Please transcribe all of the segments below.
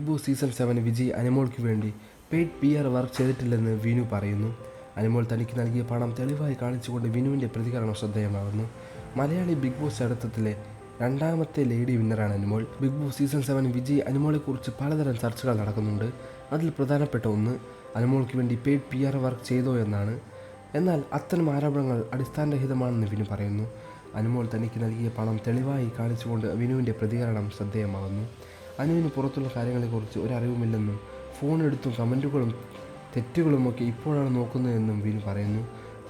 Big Boss season 7 Vijay അനുമോൾക്ക് വേണ്ടി paid PR work ചെയ്തിട്ടില്ലെന്ന് വിനു പറയുന്നു. അനുമോൾ തനിക്ക് നൽകിയ പണം തെളിവായി കാണിച്ചുകൊണ്ട് വിനുവിൻ്റെ പ്രതികരണം ശ്രദ്ധേയമാകുന്നു. മലയാളി ബിഗ് ബോസ് ചരിത്രത്തിലെ രണ്ടാമത്തെ ലേഡി വിന്നറാണ് Anumol. Bigg Boss season 7 Vijay അനുമോളെക്കുറിച്ച് പലതരം ചർച്ചകൾ നടക്കുന്നുണ്ട്. അതിൽ പ്രധാനപ്പെട്ട ഒന്ന് അനുമോൾക്ക് വേണ്ടി പെയ്ഡ് PR വർക്ക് ചെയ്തോ എന്നാണ്. എന്നാൽ അത്തരം ആരോപണങ്ങൾ അടിസ്ഥാനരഹിതമാണെന്ന് വിനു പറയുന്നു. അനുമോൾ തനിക്ക് നൽകിയ പണം തെളിവായി കാണിച്ചുകൊണ്ട് വിനുവിൻ്റെ പ്രതികരണം ശ്രദ്ധേയമാകുന്നു. അനുവിന് പുറത്തുള്ള കാര്യങ്ങളെക്കുറിച്ച് ഒരറിവുമില്ലെന്നും ഫോണെടുത്തും കമൻറ്റുകളും തെറ്റുകളുമൊക്കെ ഇപ്പോഴാണ് നോക്കുന്നതെന്നും വിനു പറയുന്നു.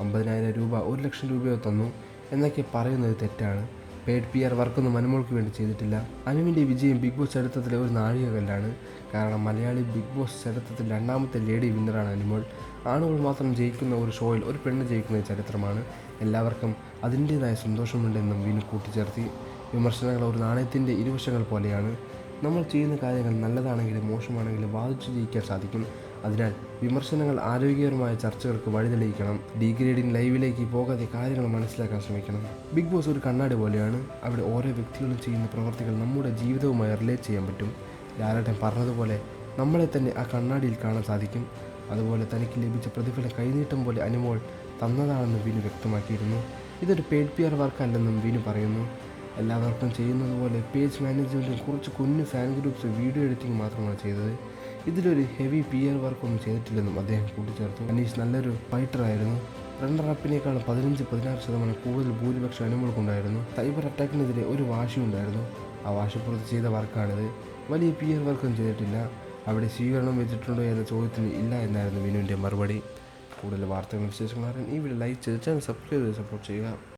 50,000 രൂപ 1 ലക്ഷം രൂപയോ തന്നു എന്നൊക്കെ പറയുന്നത് തെറ്റാണ്. പെയ്ഡ് PR വർക്കൊന്നും അനുമോൾക്ക് വേണ്ടി ചെയ്തിട്ടില്ല. അനുവിൻ്റെ വിജയം ബിഗ് ബോസ് ചരിത്രത്തിലെ ഒരു നാഴികക്കല്ലാണ്. കാരണം മലയാളി ബിഗ് ബോസ് ചരിത്രത്തിൽ രണ്ടാമത്തെ ലേഡി വിന്നറാണ് അനുമോൾ. ആണുങ്ങൾ മാത്രം ജയിക്കുന്ന ഒരു ഷോയിൽ ഒരു പെണ്ണ് ജയിക്കുന്ന ചരിത്രമാണ്. എല്ലാവർക്കും അതിൻ്റേതായ സന്തോഷമുണ്ടെന്നും വിനു കൂട്ടിച്ചേർത്തി. വിമർശനങ്ങൾ ഒരു നാണയത്തിൻ്റെ ഇരുവശങ്ങൾ പോലെയാണ്. നമ്മൾ ചെയ്യുന്ന കാര്യങ്ങൾ നല്ലതാണെങ്കിലും മോശമാണെങ്കിലും വാദിച്ചു ജയിക്കാൻ സാധിക്കും. അതിനാൽ വിമർശനങ്ങൾ ആരോഗ്യകരമായ ചർച്ചകൾക്ക് വഴിതെളിയിക്കണം. ഡീഗ്രേഡിംഗ് ലൈവിലേക്ക് പോകാതെ കാര്യങ്ങൾ മനസ്സിലാക്കാൻ ശ്രമിക്കണം. ബിഗ് ബോസ് ഒരു കണ്ണാടി പോലെയാണ്. അവിടെ ഓരോ വ്യക്തികളും ചെയ്യുന്ന പ്രവർത്തികൾ നമ്മുടെ ജീവിതവുമായി റിലേറ്റ് ചെയ്യാൻ പറ്റും. ലാലേട്ടൻ പറഞ്ഞതുപോലെ നമ്മളെ തന്നെ ആ കണ്ണാടിയിൽ കാണാൻ സാധിക്കും. അതുപോലെ തനിക്ക് ലഭിച്ച പ്രതിഫലം കൈനീട്ടം പോലെ അനുമോൾ തന്നതാണെന്ന് വിനു വ്യക്തമാക്കിയിരുന്നു. ഇതൊരു പെയ്ഡ് PR വർക്കല്ലെന്നും വിനു പറയുന്നു. എല്ലാവർക്കും ചെയ്യുന്നത് പോലെ പേജ് മാനേജ്മെൻറ്റും കുറച്ച് കുഞ്ഞു ഫാൻ ഗ്രൂപ്പ്സ് വീഡിയോ എഡിറ്റിംഗ് മാത്രമാണ് ചെയ്തത്. ഇതിലൊരു ഹെവി PR വർക്കൊന്നും ചെയ്തിട്ടില്ലെന്നും അദ്ദേഹം കൂട്ടിച്ചേർത്തു. അനീഷ് നല്ലൊരു ഫൈറ്ററായിരുന്നു. റണ്ണറപ്പിനേക്കാളും 15-16% കൂടുതൽ ഭൂരിപക്ഷം അനുമോൾക്കുണ്ടായിരുന്നു. സൈബർ അറ്റാക്കിനെതിരെ ഒരു വാശിയുണ്ടായിരുന്നു. ആ വാശിപ്പുറത്ത് ചെയ്ത വർക്കാണിത്. വലിയ PR വർക്കൊന്നും ചെയ്തിട്ടില്ല. അവിടെ സ്വീകരണം വെച്ചിട്ടുണ്ടോ എന്ന ചോദ്യത്തിന് ഇല്ല എന്നായിരുന്നു വിനുവിൻ്റെ മറുപടി. കൂടുതൽ വാർത്തകളും വിശേഷങ്ങളും അറിയാൻ ഈ വീഡിയോ ലൈക്ക് ചെയ്ത് ചാനൽ സബ്സ്ക്രൈബ് ചെയ്ത് സപ്പോർട്ട് ചെയ്യുക.